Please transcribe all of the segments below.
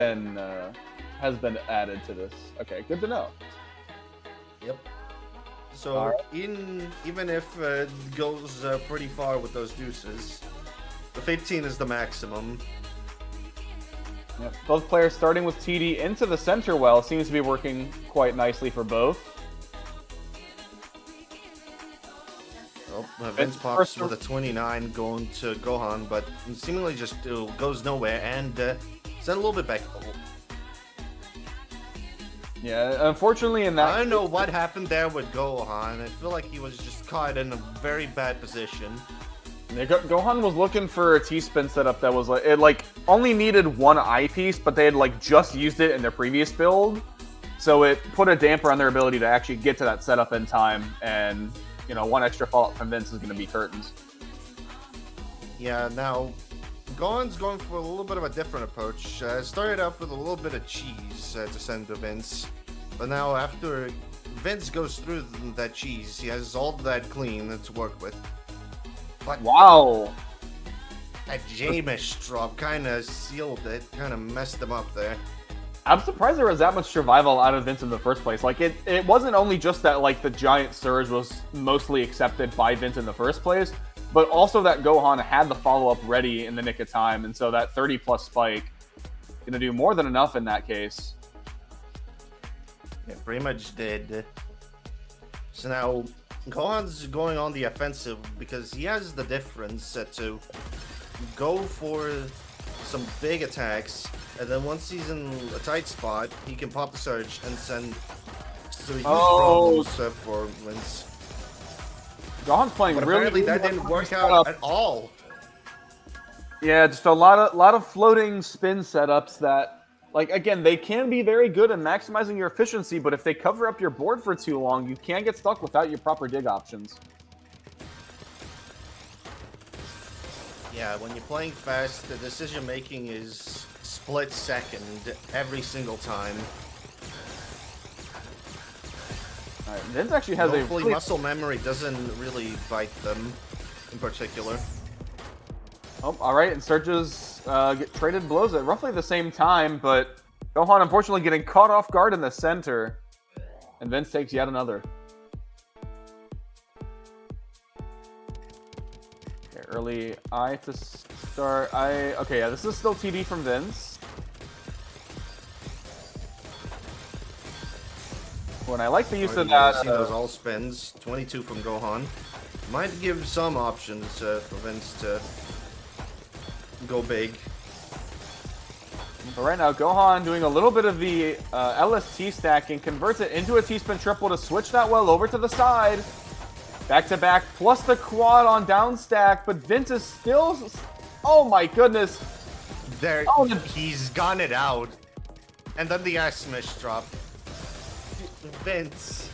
been added to this. Okay, good to know. Yep. So right. even if it goes pretty far with those deuces, the 15 is the maximum. Yep. Both players starting with TD into the center well seems to be working quite nicely for both. Oh, Vince pops with a 29 going to Gohan, but seemingly just goes nowhere and sent a little bit back. Oh. Yeah, unfortunately in that... I don't know what happened there with Gohan. I feel like he was just caught in a very bad position. Yeah, Gohan was looking for a T-spin setup that was like... It like only needed one eyepiece, but they had like just used it in their previous build. So it put a damper on their ability to actually get to that setup in time, and... You know, one extra follow-up from Vince is going to be curtains. Yeah, now, Gohan's going for a little bit of a different approach. Started off with a little bit of cheese to send to Vince. But now, after Vince goes through that cheese, he has all that clean to work with. But wow! That J-Mesh drop kind of sealed it, kind of messed him up there. I'm surprised there was that much survival out of Vince in the first place. Like, it wasn't only just that, like, the giant surge was mostly accepted by Vince in the first place, but also that Gohan had the follow-up ready in the nick of time, and so that 30-plus spike gonna do more than enough in that case. Yeah, pretty much did. So now, Gohan's going on the offensive because he has the difference to go for some big attacks, and then once he's in a tight spot, he can pop the surge and send so huge problems for Vince. Gohan's playing but really. Apparently, that didn't work out at all. Yeah, just a lot of floating spin setups that, like, again, they can be very good in maximizing your efficiency, but if they cover up your board for too long, you can get stuck without your proper dig options. Yeah, when you're playing fast, the decision making is split second every single time. Alright, Vince actually has Hopefully muscle memory doesn't really bite them in particular. Oh, alright, and Surges get traded blows at roughly the same time, but Gohan unfortunately getting caught off guard in the center. And Vince takes yet another. Early I to start. Okay, yeah, this is still TD from Vince. When I like the use of that. See those all spins. 22 from Gohan. Might give some options for Vince to go big. But right now, Gohan doing a little bit of the LST stacking, converts it into a T-spin triple to switch that well over to the side. Back-to-back, plus the quad on down stack, but Vince is still... Oh my goodness. There, he's gone it out. And then the smash drop. Vince,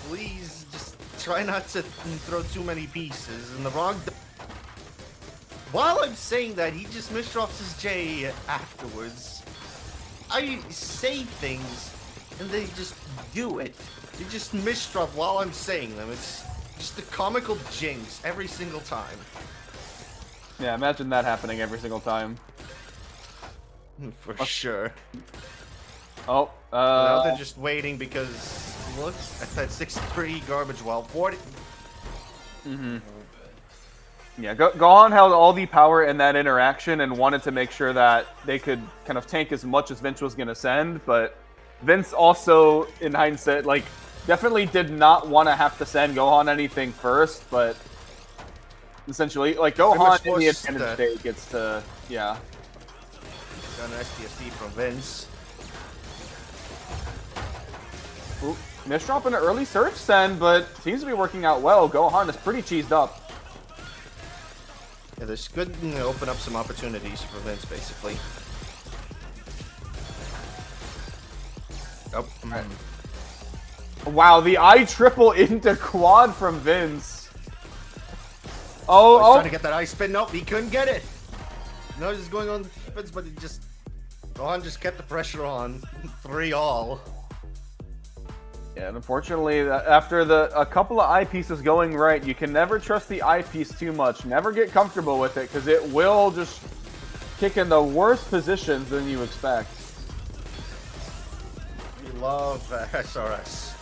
please just try not to throw too many pieces in the wrong... While I'm saying that, he just misdrops his J afterwards. I say things, and they just do it. They just misdrop while I'm saying them. It's... just a comical jinx every single time. Yeah, imagine that happening every single time. For sure. Oh, now they're just waiting because, look, at that 6-3 garbage well, 40. Yeah, Gohan held all the power in that interaction and wanted to make sure that they could kind of tank as much as Vince was going to send, but Vince also, in hindsight, like, definitely did not want to have to send Gohan anything first, but essentially, like, Gohan in the attendance state gets to, yeah. Got an STSD from Vince. Ooh, misdrop an early surge send, but seems to be working out well. Gohan is pretty cheesed up. Yeah, this could open up some opportunities for Vince, basically. Oh, right. Wow, the I triple into quad from Vince. Oh, trying to get that I spin. Nope, he couldn't get it. No, he's going on the defense, but it just... Gohan just kept the pressure on. 3-all. Yeah, and unfortunately, after a couple of eyepieces going right, you can never trust the eyepiece too much. Never get comfortable with it, because it will just kick in the worst positions than you expect. We love SRS.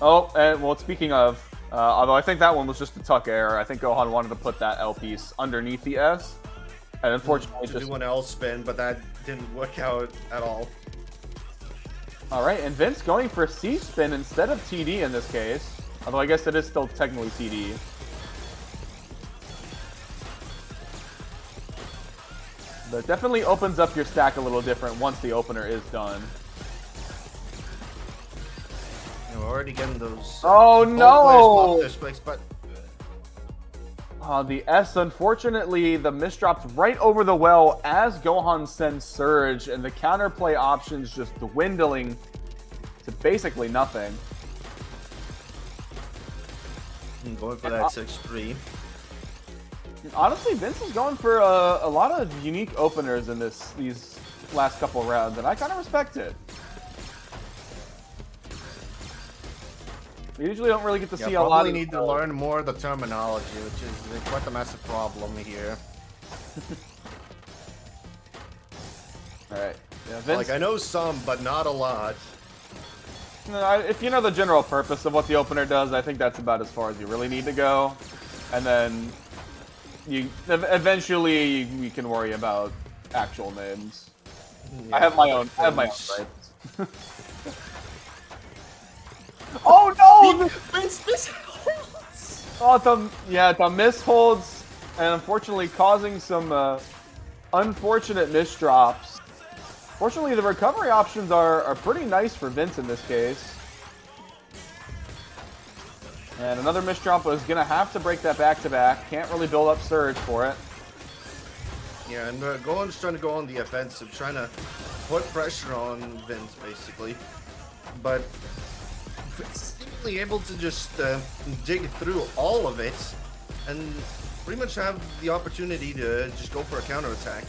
Oh, and well, speaking of, although I think that one was just a tuck error. I think Gohan wanted to put that L piece underneath the S, and unfortunately To just do an L spin, but that didn't work out at all. all right. And Vince going for C spin instead of TD in this case. Although I guess it is still technically TD. But it definitely opens up your stack a little different once the opener is done. We're already getting those. Oh no! This place, but The S, unfortunately, the misdrops right over the well as Gohan sends Surge, and the counterplay options just dwindling to basically nothing. Going for that 6-3. Honestly, Vince is going for a lot of unique openers in these last couple rounds, and I kind of respect it. We usually don't really get to see a lot. Probably need to learn more of the terminology, which is quite the massive problem here. All right. Yeah, Vince, Like I know some, but not a lot. if you know the general purpose of what the opener does, I think that's about as far as you really need to go. And then eventually we can worry about actual names. Yeah, I have my own rights. Oh no! This holds. Oh, the miss holds, and unfortunately causing some unfortunate misdrops. Fortunately, the recovery options are pretty nice for Vince in this case. And another misdrop is going to have to break that back-to-back. Can't really build up Surge for it. Yeah, and Gohan's trying to go on the offensive, trying to put pressure on Vince, basically. But Vince is simply able to just dig through all of it and pretty much have the opportunity to just go for a counterattack.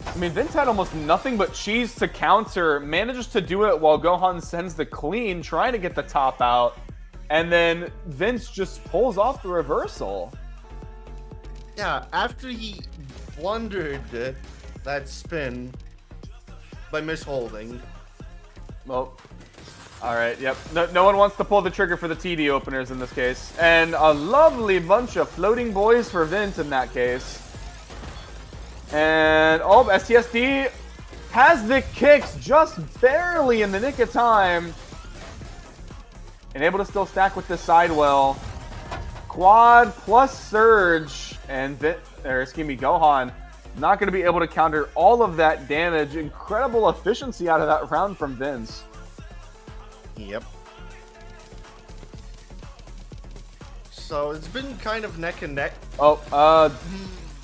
I mean, Vince had almost nothing but cheese to counter, manages to do it while Gohan sends the clean, trying to get the top out, and then Vince just pulls off the reversal. Yeah, after he blundered that spin by misholding. Well, alright, yep. No one wants to pull the trigger for the TD openers in this case. And a lovely bunch of floating boys for Vince in that case. And, oh, STSD has the kicks just barely in the nick of time. And able to still stack with the sidewell. Quad plus Surge. And Gohan not going to be able to counter all of that damage. Incredible efficiency out of that round from Vince. Yep. So it's been kind of neck and neck. Oh,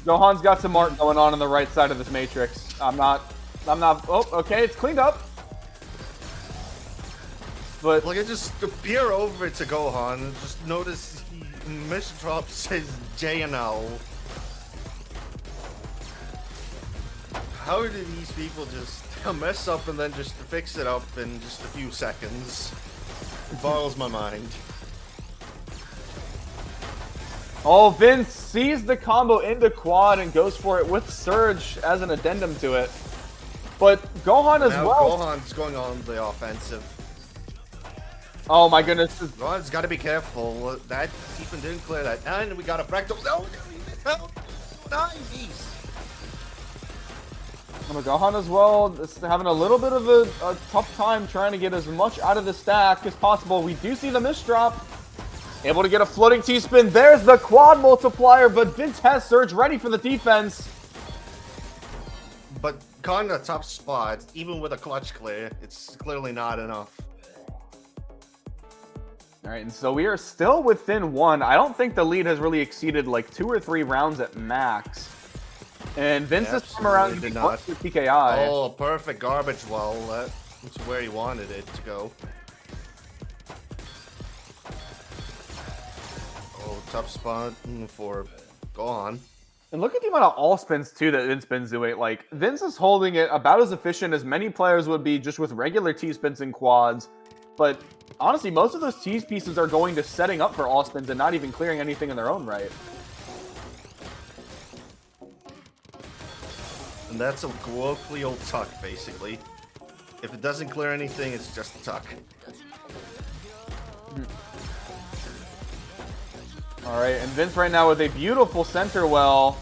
Gohan's got some art going on the right side of this matrix. I'm not, oh, okay, it's cleaned up. But Like, I just peer over to Gohan and just notice he misdrops his J and L. How do these people just mess up and then just fix it up in just a few seconds? It boggles my mind. oh, Vince sees the combo into quad and goes for it with Surge as an addendum to it. But Gohan as Now well. Gohan's going on the offensive. Oh my goodness. Gohan's got to be careful. That even didn't clear that. And we got a fractal. No, nice. Gohan as well is having a little bit of a tough time trying to get as much out of the stack as possible. We do see the misdrop. Able to get a floating T-spin. There's the quad multiplier, but Vince has Surge ready for the defense. But Gohan in a tough spot, even with a clutch clear, it's clearly not enough. All right, and so we are still within one. I don't think the lead has really exceeded like 2 or 3 rounds at max. And Vince this time around did not not. with TKI. Oh, perfect garbage well. That's where he wanted it to go. Oh, tough spot for Gohan. And look at the amount of all spins too that Vince been doing. Like Vince is holding it about as efficient as many players would be just with regular T-spins and quads. But honestly, most of those T pieces are going to setting up for all spins and not even clearing anything in their own right. And that's a colloquial tuck, basically. If it doesn't clear anything, it's just a tuck. All right, and Vince right now with a beautiful center well.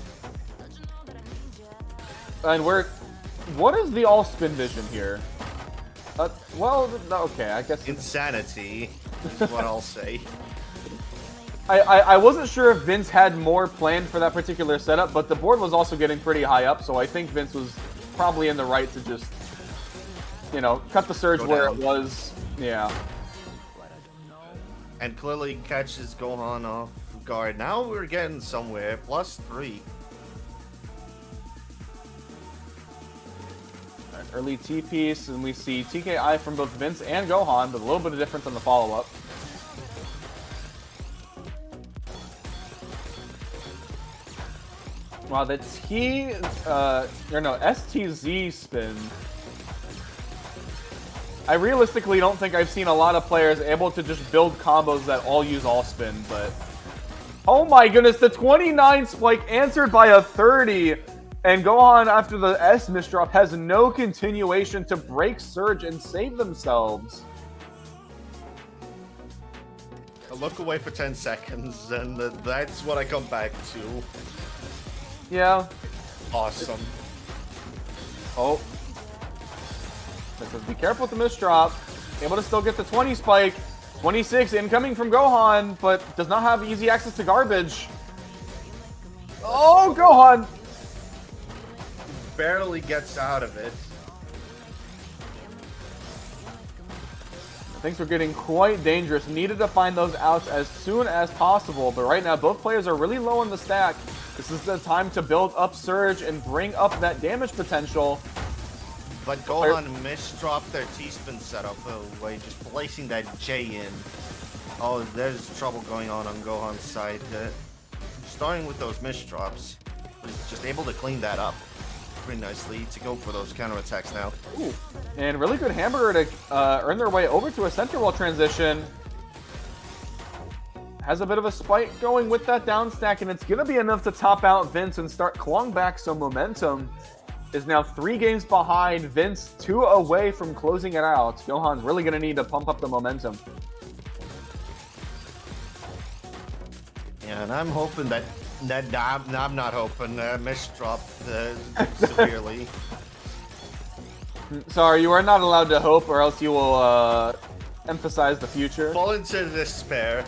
And what is the all-spin vision here? Well, okay, I guess... Insanity is what I'll say. I wasn't sure if Vince had more planned for that particular setup, but the board was also getting pretty high up, so I think Vince was probably in the right to just, you know, cut the surge where it was. Yeah. And clearly catches Gohan off guard. Now we're getting somewhere. +3. Early T-piece, and we see TKI from both Vince and Gohan, but a little bit of difference on the follow-up. Wow, the STZ spin. I realistically don't think I've seen a lot of players able to just build combos that all use all spin, but... Oh my goodness, the 29 spike answered by a 30! And Gohan, after the S misdrop, has no continuation to break surge and save themselves. I look away for 10 seconds, and that's what I come back to. Yeah. Awesome. Oh. Be careful with the misdrop. Able to still get the 20 spike. 26 incoming from Gohan, but does not have easy access to garbage. Oh, Gohan! Barely gets out of it. Things were getting quite dangerous. Needed to find those outs as soon as possible, but right now both players are really low in the stack. This is the time to build up surge and bring up that damage potential. But Gohan misdropped their T-spin setup by just placing that J in. Oh, there's trouble going on Gohan's side. Starting with those misdrops, he's just able to clean that up pretty nicely to go for those counterattacks now. Ooh. And really good hamburger to earn their way over to a center wall transition. Has a bit of a spike going with that down stack, and it's going to be enough to top out Vince and start clawing back some momentum. Is now 3 games behind. Vince 2 away from closing it out. Gohan's really going to need to pump up the momentum. Yeah, and I'm hoping that I'm not hoping misdropped severely. Sorry, you are not allowed to hope, or else you will emphasize the future. Fall into despair.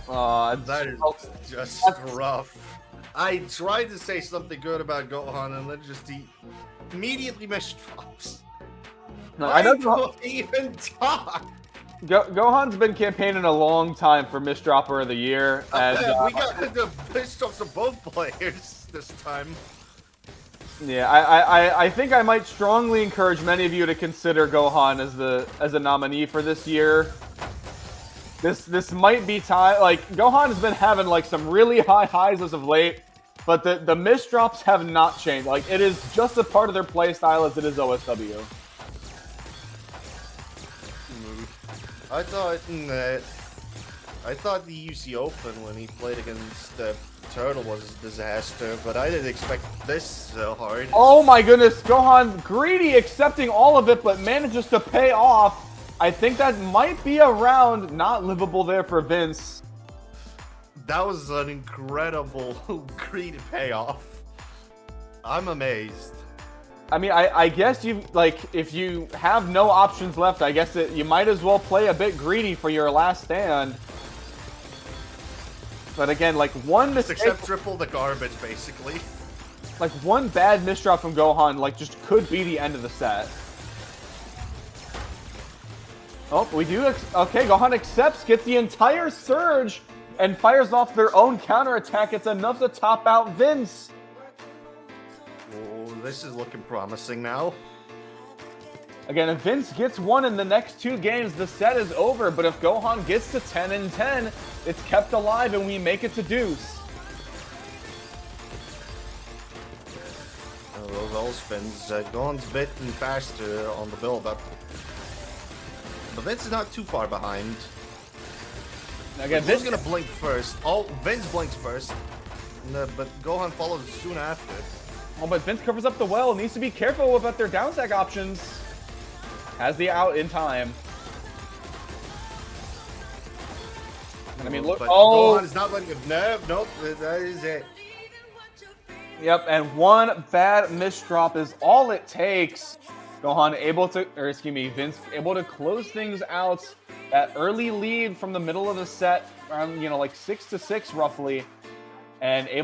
That is just rough. I tried to say something good about Gohan, and then just he immediately misdrops. No, I don't even talk. Gohan's been campaigning a long time for Misdropper of the Year. And, we got the misdrops of both players this time. Yeah, I think I might strongly encourage many of you to consider Gohan as a nominee for this year. This might be time. Like, Gohan has been having like some really high highs as of late, but the misdrops have not changed. Like, it is just a part of their playstyle as it is OSW. I thought the UC Open when he played against Turtle was a disaster, but I didn't expect this so hard. Oh my goodness, Gohan greedy, accepting all of it, but manages to pay off. I think that might be a round not livable there for Vince. That was an incredible greedy payoff. I'm amazed. I mean, I guess if you have no options left, I guess that you might as well play a bit greedy for your last stand. But again, like one mistake, except triple the garbage, basically. Like one bad misdrop from Gohan, like just could be the end of the set. Oh, we do. Okay, Gohan accepts, gets the entire surge, and fires off their own counterattack. It's enough to top out Vince. Oh, this is looking promising now. Again, if Vince gets one in the next 2 games, the set is over. But if Gohan gets to 10 and 10, it's kept alive and we make it to deuce. Oh, those all spins. Gohan's bitten faster on the build-up. But Vince is not too far behind. Again, Vince is going to blink first. Oh, Vince blinks first. But Gohan follows soon after. Oh, but Vince covers up the well. Needs to be careful about their down stack options. Has the out in time. I mean, look. But Oh, Gohan is not letting him. Nope. That is it. Yep, and one bad misdrop is all it takes. Gohan able to, or excuse me, Vince able to close things out. That early lead from the middle of the set, around, you know, like 6-6 roughly, and able